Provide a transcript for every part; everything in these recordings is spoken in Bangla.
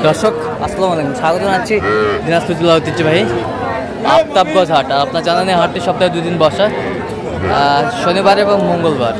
দর্শক আসসালামু আলাইকুম, স্বাগত জানাচ্ছি দিনাজপুর জেলা ঐতিহ্যবাহী আফতাবগঞ্জ হাট। আর আপনার জানেন হাটটি সপ্তাহে 2 দিন বসে, শনিবার এবং মঙ্গলবার।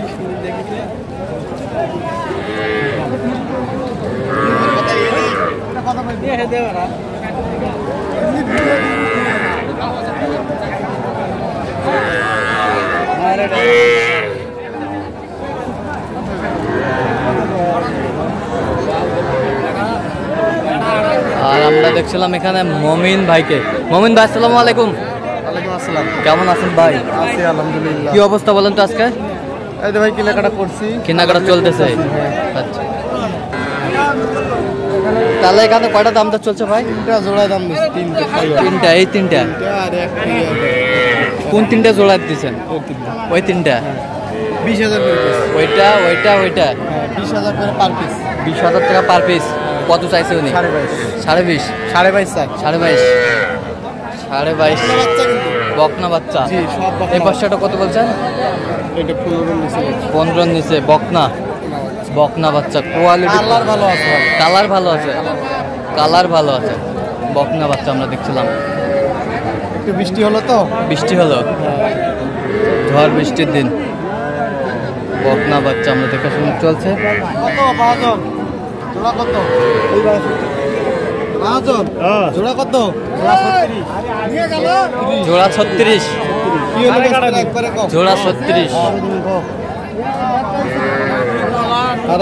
আর আমরা দেখছিলাম এখানে মমিন ভাইকে। মমিন ভাই আসসালামু আলাইকুম। ওয়ালাইকুম আসসালাম। কেমন আছেন ভাই? আছি আলহামদুলিল্লাহ। কি অবস্থা বলেন তো আজকে? এই তো ভাই কেনাকাটা করছি। কেনাকাটা চলতেছে? আচ্ছা, তাহলে এখানে কয়টা দাম দর চলছে ভাই? তিনটা জোড়া দাম দিচ্ছি। তিনটা? এই তিনটা? আর একটা কোন তিনটা জোড়া দিচ্ছেন? ওই তিনটা 20,000 করে পিস। ওইটা ওইটা ওইটা 20,000 করে পার পিস। 20,000 টাকা পার পিস। কত চাইছে উনি? 22,500। 22.5? 22,500 চাই। 22.5? 22.5 বাচ্চা কিন্তু। বকনা বাচ্চা? জি, সব বকনা। এই বাচ্চাটা কত বলছেন? এটা 15 নিচে। 15 নিচে বকনা? বকনা বাচ্চা কোয়ালিটি কালার ভালো আছে। কালার ভালো আছে, কালার ভালো আছে। বকনা বাচ্চা আমরা দেখছিলাম। একটু বৃষ্টি হলো তো, বৃষ্টি হলো, ঝড় বৃষ্টির দিন। বকনা বাচ্চা আমরা দেখাশোনা চলছে। কত বাহাজন জোড়া কত? বাহাজন জোড়া কত? জোড়া 36। কি হলো একবারে কম? জোড়া 36। আর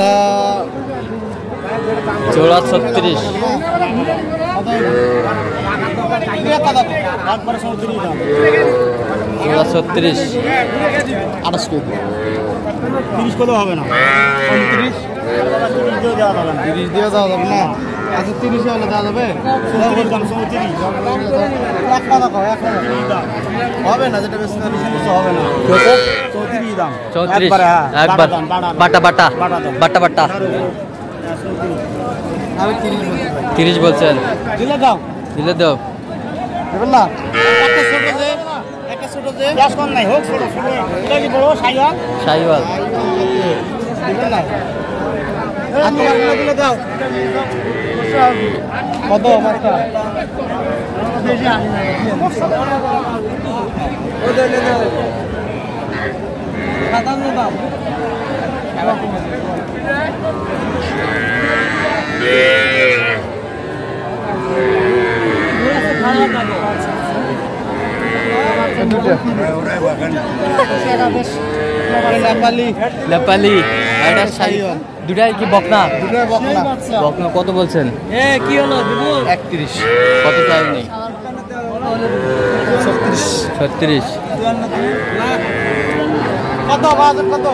জোড়া 36। জোড়া 36। 28 30 কত হবে না? 29 30 দিয়ে দেওয়া যাবে না? আচ্ছা 30 হলে দেওয়া যাবে? হবে না, যেটা বেশি হবে না। 34 দাম। 34 একবার বাটা বাটা বাটা বাটা। আমি 30 বলছেন? দিলে দাও, দিলে দাও। দেবেন না? একটা ছোট যে, একটা ছোট যে গ্যাস কম নাই হোক, ছোট ছোট এটা কি বড় সাইওয়াল? সাইওয়াল দিবেন না? আচ্ছা দিলে দাও। কত মাত্রা? বেশি আনি না। ও দেন না। 57 দাম। নেপালি এটা সাইওয়াল। দুটাই কি বকনা? দুটোই বকনা। বকনা কত বলছেন? কি হলো 31। কত চাইনি? 36। কত বাজার কত?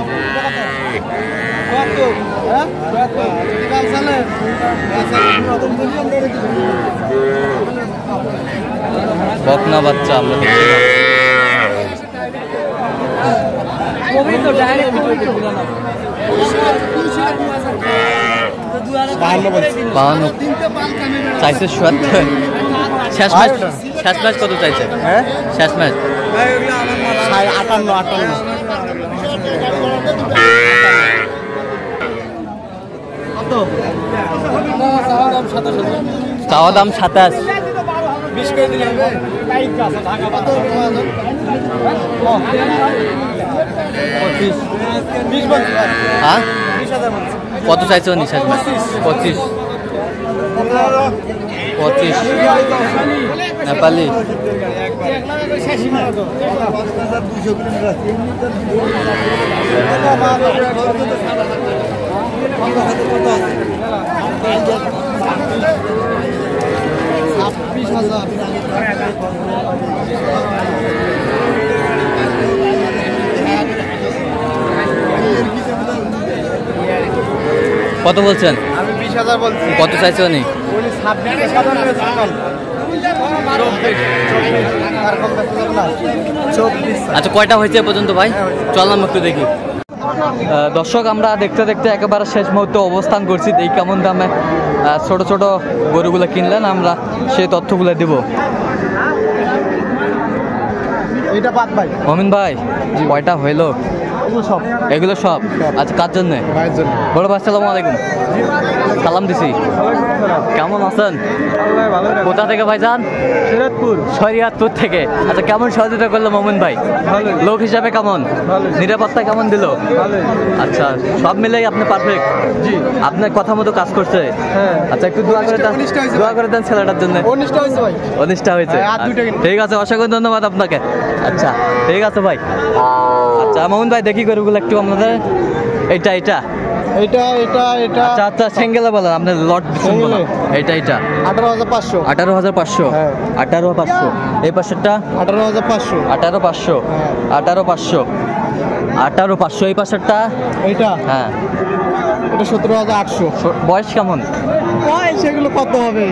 কত? হ্যাঁ? কত? কাল সালে বকনা বাচ্চা আমরা দেখছিলাম। চাইছে 77। শেষ ম্যাচ? শেষ ম্যাচ কত চাইছে? হ্যাঁ শেষ ম্যাচ 58। কত? চাওয়া দাম 27। 20 করে দিলাম। কত? 25। 20 বলছি। হ্যাঁ 20,000 বলছি। কত চাইছে উনি শেষ ম্যাচ? 25। 25 নেপালি। কত বলছেন? আমি 20,000 বলছি। কত চাইছে উনি? 24। আচ্ছা কয়টা হয়েছে এ পর্যন্ত ভাই? চললাম একটু দেখি। দর্শক আমরা দেখতে দেখতে একেবারে শেষ মুহূর্তে অবস্থান করছি। এই কেমন দামে ছোট ছোট গরুগুলো কিনলেন আমরা সেই তথ্যগুলো দিব। এইটা বাদ ভাই। মমিন ভাই কয়টা হইলো? এগুলো সব এগুলো সব আচ্ছা কার জন্য? ভাইয়ের জন্য। বড় ভাই আসসালামু আলাইকুম। সালাম দিছি। কেমন আছেন? কোথা থেকে ভাইজান? শরিয়াতপুর থেকে। আচ্ছা কেমন সহযোগিতা করলো মোমিন ভাই? লোক হিসাবে কেমন? নিরাপত্তা কেমন দিল? আচ্ছা সব মিলেই আপনি পারফেক্ট। জি আপনার কথা মতো কাজ করছে। আচ্ছা একটু দোয়া করে দেন ছেলেটার জন্য। অনিষ্ঠা হয়েছে। ঠিক আছে অসংখ্য ধন্যবাদ আপনাকে। আচ্ছা ঠিক আছে ভাই। আচ্ছা মোমিন ভাই দেখি গরুগুলো একটু আপনাদের। এটা এটা আচ্ছা আচ্ছা সিঙ্গেলে বলেন আপনার লট শুনবো না। এটা 18,500 18,500 হ্যাঁ। 18,500 এই পাশেরটা 18,500 18,500 18,500 18,500 এই পাশেরটা এইটা হ্যাঁ এটা 17,800 বয়স কেমন? বয়স এগুলো কত হবে?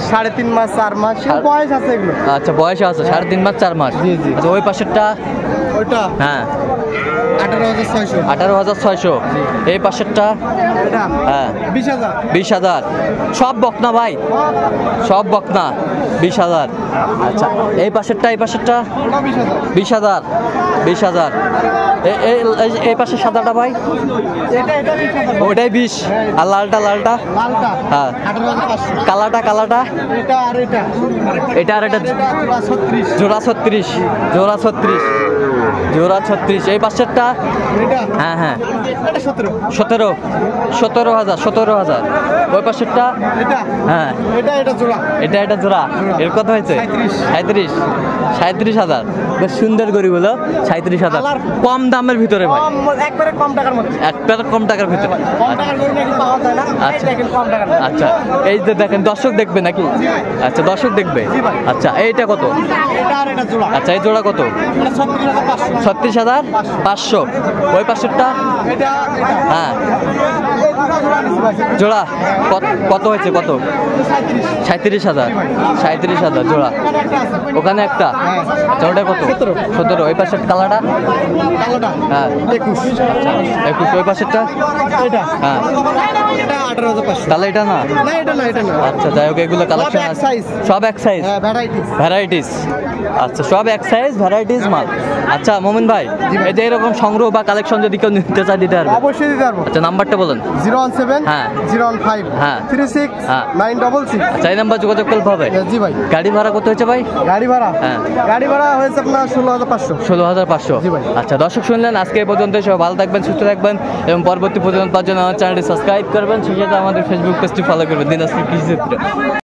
3.5 মাস 4 মাস বয়স আছে এগুলো। আচ্ছা বয়স আছে 3.5 মাস 4 মাস। জি, জি। আচ্ছা ওই পাশেরটা ওইটা হ্যাঁ 18,600 18,600 এই পাশেরটা এটা হ্যাঁ 20,000 20,000 সব বকনা ভাই সব বকনা 20,000। আচ্ছা এই পাশেরটা 20,000 20,000 20,000 এই পাশে সাদাটা ভাই এটা 20,000 ওটাই 20 আর লালটা লালটা হ্যাঁ 18,500 কালাটা এটা আর এটা এটা আর এটা জোড়া 36 জোড়া 36 জোড়া 36 এই পাশেরটা এটা হ্যাঁ হ্যাঁ এটা 17 17,000 ওই পাশেরটা এটা হ্যাঁ এটা জোড়া এটা জোড়া এর কত হয়েছে? 37,000 বেশ সুন্দর গরুগুলো 37,000 কম দামের ভিতরে ভাই একবারে কম টাকার মধ্যে একবারে কম টাকার ভিতরে। কম টাকার গরু নাকি পাওয়া যায় না এই আচ্ছা। দেখেন কম টাকার মধ্যে। আচ্ছা এই যে দেখেন দর্শক দেখবে নাকি? আচ্ছা দর্শক দেখবে। আচ্ছা এইটা কত? এটা আর এটা জোড়া আচ্ছা এই জোড়া কত? এটা 36,500 36,500 ওই পাশেরটা এটা হ্যাঁ এই দুটো জোড়া নিছি ভাই জোড়া কত হয়েছে? কত? 37,000 জোড়া ওখানে একটা আচ্ছা ওটা কত? 17 ওই পাশের কালাটা কালোটা হ্যাঁ 21 ওই পাশেরটা এটা হ্যাঁ এটা 18,500 তাহলে এটা না এটা না আচ্ছা যাই হোক এগুলো কালেকশন এক size। সব এক সাইজ হ্যাঁ ভ্যারাইটিস ভ্যারাইটিস। আচ্ছা সব এক সাইজ ভ্যারাইটিস মাল। আচ্ছা মোমিন ভাই এই যে এরকম সংগ্রহ বা কালেকশন যদি কেউ নিতে চায় দিতে পারবে? অবশ্যই দিতে পারবো। আচ্ছা নাম্বারটা বলেন। 017 হ্যাঁ। 015 হ্যাঁ। 36 হ্যাঁ। 966 আচ্ছা এই নাম্বার যোগাযোগ করতে হবে। জি ভাই গাড়ি ভাড়া কত হয়েছে ভাই? গাড়ি ভাড়া হ্যাঁ। গাড়ি ভাড়া হয়েছে আপনার 16,500 16,500 জি ভাই। আচ্ছা দর্শক শুনলেন আজকে এই পর্যন্ত সবাই ভালো থাকবেন সুস্থ থাকবেন এবং পরবর্তী পর্যন্ত পাওয়ার জন্য আমার চ্যানেলটি সাবস্ক্রাইব করবেন সেই সাথে আমাদের ফেসবুক পেজটি ফলো করবেন দিনাজপুর কৃষি চিত্র।